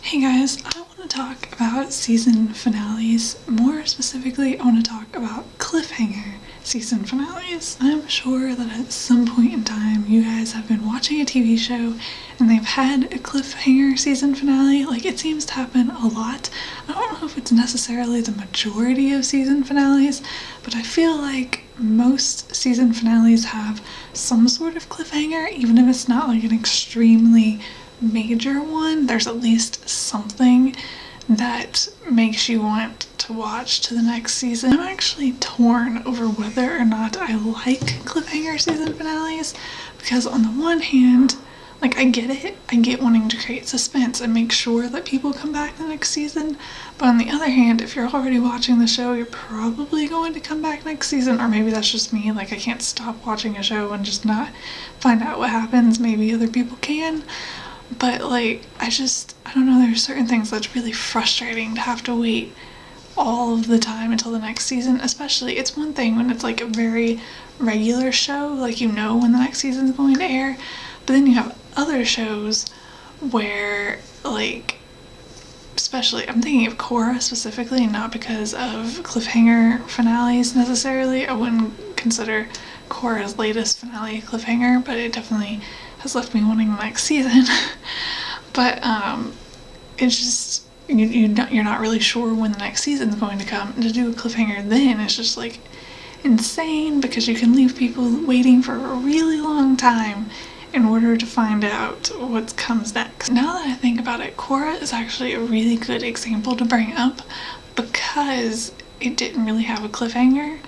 Hey guys, I want to talk about season finales. More specifically, I want to talk about Cliffhanger season finales. I'm sure that at some point in time you guys have been watching a TV show and they've had a cliffhanger season finale. Like, it seems to happen a lot. I don't know if it's necessarily the majority of season finales, but I feel like most season finales have some sort of cliffhanger, even if it's not like an extremely major one. There's at least something that makes you want to watch to the next season. I'm actually torn over whether or not I like cliffhanger season finales, because on the one hand, like, I get it, I get wanting to create suspense and make sure that people come back the next season, but on the other hand, if you're already watching the show, you're probably going to come back next season. Or maybe that's just me, like, I can't stop watching a show and just not find out what happens. Maybe other people can. But, like, I don't know, there's certain things that's really frustrating to have to wait all of the time until the next season. Especially, it's one thing when it's like a very regular show, like, you know when the next season's going to air, but then you have other shows where, like, especially, I'm thinking of Korra specifically, not because of cliffhanger finales necessarily. I wouldn't consider Korra's latest finale a cliffhanger, but it definitely has left me wanting the next season. But it's just, you're not really sure when the next season's going to come, and to do a cliffhanger then is just, like, insane, because you can leave people waiting for a really long time in order to find out what comes next. Now that I think about it, Korra is actually a really good example to bring up, because it didn't really have a cliffhanger,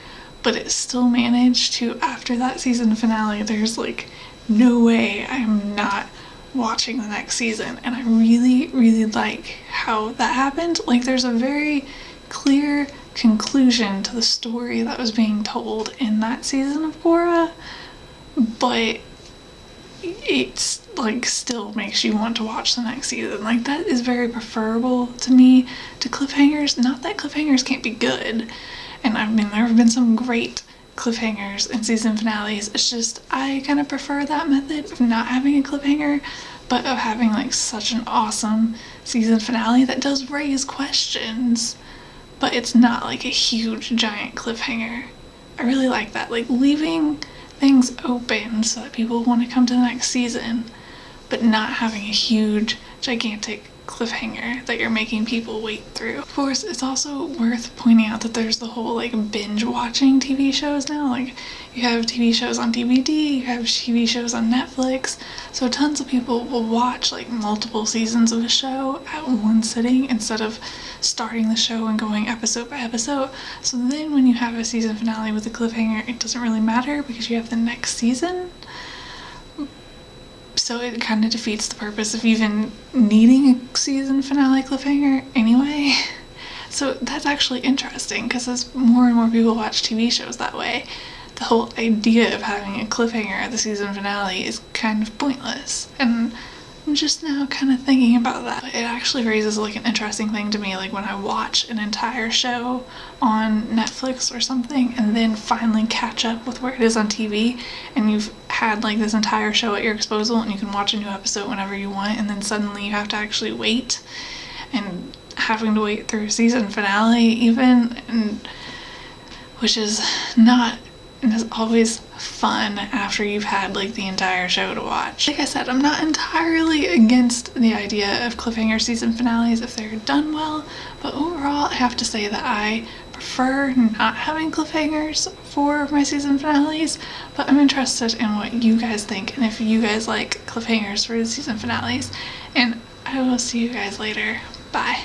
but it still managed to, after that season finale, there's like no way I'm not watching the next season, and I really, really like how that happened. Like, there's a very clear conclusion to the story that was being told in that season of Korra, but it's, like, still makes you want to watch the next season. Like, that is very preferable to me to cliffhangers. Not that cliffhangers can't be good, and I mean, there have been some great cliffhangers in season finales. It's just, I kind of prefer that method of not having a cliffhanger, but of having, like, such an awesome season finale that does raise questions, but it's not like a huge giant cliffhanger. I really like that, like, leaving things open so that people want to come to the next season, but not having a huge gigantic cliffhanger that you're making people wait through. Of course, it's also worth pointing out that there's the whole, like, binge watching TV shows now. Like, you have TV shows on DVD, you have TV shows on Netflix, so tons of people will watch, like, multiple seasons of a show at one sitting instead of starting the show and going episode by episode. So then when you have a season finale with a cliffhanger, it doesn't really matter because you have the next season. So it kind of defeats the purpose of even needing a season finale cliffhanger anyway. So that's actually interesting, because as more and more people watch TV shows that way, the whole idea of having a cliffhanger at the season finale is kind of pointless. And I'm just now kind of thinking about that. It actually raises, like, an interesting thing to me, like when I watch an entire show on Netflix or something and then finally catch up with where it is on TV, and you've had, like, this entire show at your disposal and you can watch a new episode whenever you want, and then suddenly you have to actually wait, and having to wait through a season finale even, and which is not, and is always fun after you've had, like, the entire show to watch. Like I said, I'm not entirely against the idea of cliffhanger season finales if they're done well, but overall I have to say that I prefer not having cliffhangers for my season finales, but I'm interested in what you guys think and if you guys like cliffhangers for the season finales, and I will see you guys later. Bye.